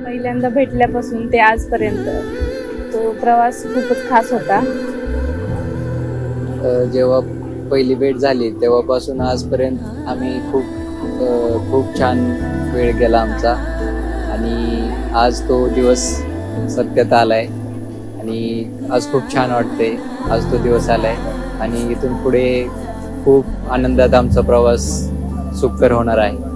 पहिल्यांदा भेटल्यापासून ते आजपर्यंत तो प्रवास खूपच खास होता. जेव्हा पहिली भेट झाली तेव्हापासून आजपर्यंत आम्ही खूप छान वेळ गेला आमचा आणि आज तो दिवस सत्यात आलाय आणि आज खूप छान वाटते. आज तो दिवस आलाय आणि इथून पुढे खूप आनंदात आमचा प्रवास सुखकर होणार आहे.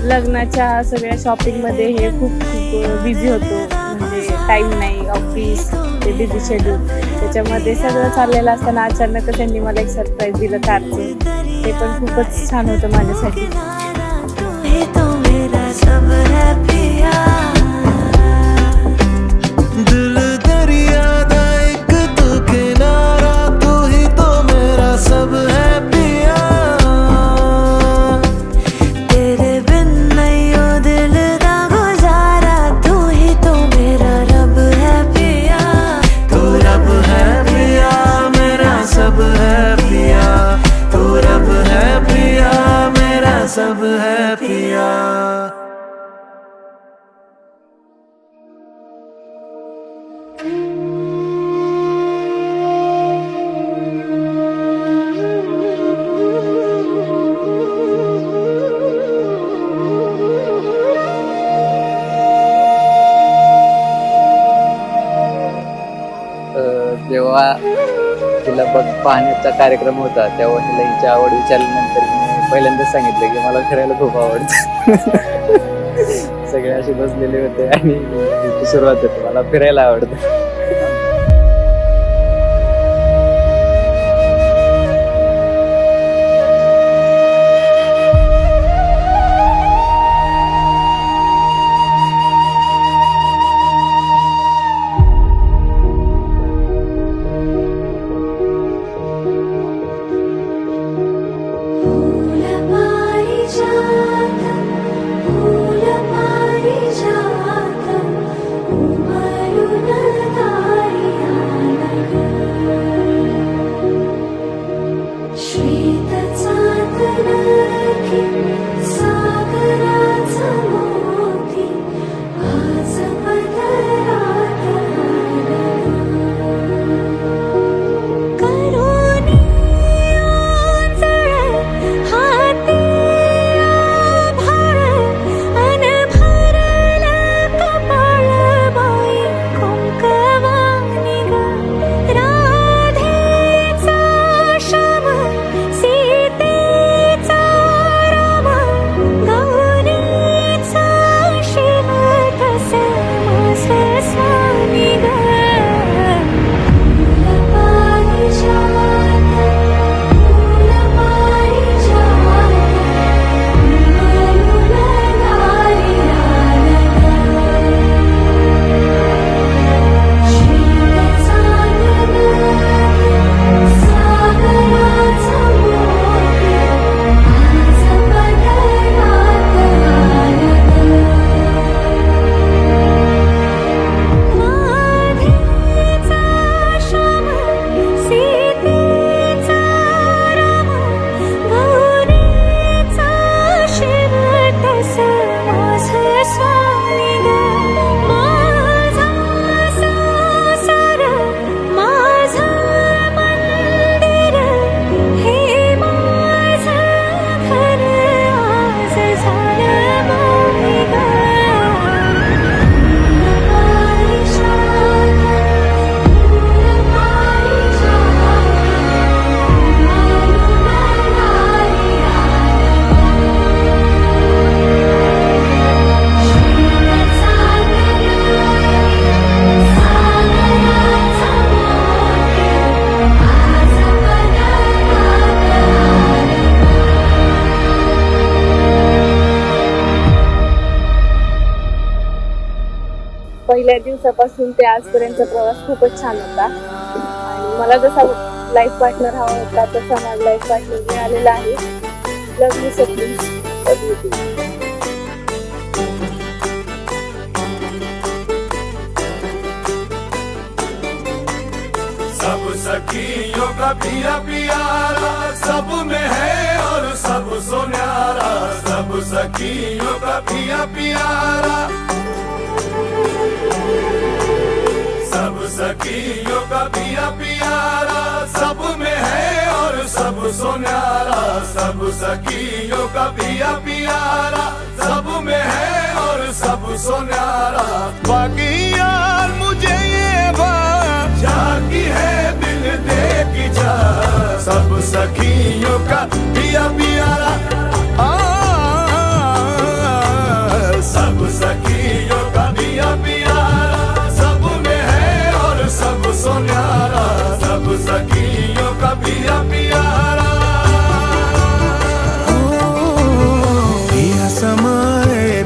लग्नाच्या सगळ्या शॉपिंगमध्ये हे खूप बिझी होतो. म्हणजे टाईम नाही, ऑफिस, ते बिझी शेड्यूल, त्याच्यामध्ये सगळं चाललेलं असताना अचानक त्यांनी मला एक सरप्राईज दिलं कारचं. ते पण खूपच छान होतं माझ्यासाठी. सब है पिया. जेव्हा तिला पाहण्याचा कार्यक्रम होता तेव्हा तिला हिची आवड विचारल्यानंतर मी पहिल्यांदाच सांगितलं की मला फिरायला खूप आवडतं. सगळे असे बसलेले होते आणि तिची सुरुवात होती, मला फिरायला आवडतं. फूल पारिजात उमलून पहिल्या दिवसापासून ते आजपर्यंतचा प्रवास खूपच छान होता आणि मला जसा लाईफ पार्टनर हवा होता तसा माझा लाईफ पार्टनर मिळालेला आहे. Love you सप्लीज. सब सखियों का पिया पियारा सब में है और सब सोन्यारा. सब सखियों का पिया पियारा सब सखियों का पिया पियारा सब में है और सब सोन्यारा. सब सखियों का पिया पियारा सब में है और सब सोन्यारा. बाकी यार मुझे ये बात जागी है दिल दे की जा. सब सखियों का पिया पियारा सब सखियों का पिया पियारा सब में है और सब सोन्यारा. सब सखियों का पिया पियारा.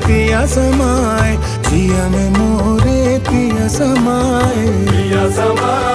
पिया समाए जिया में मोरे पिया समाए. पिया समाए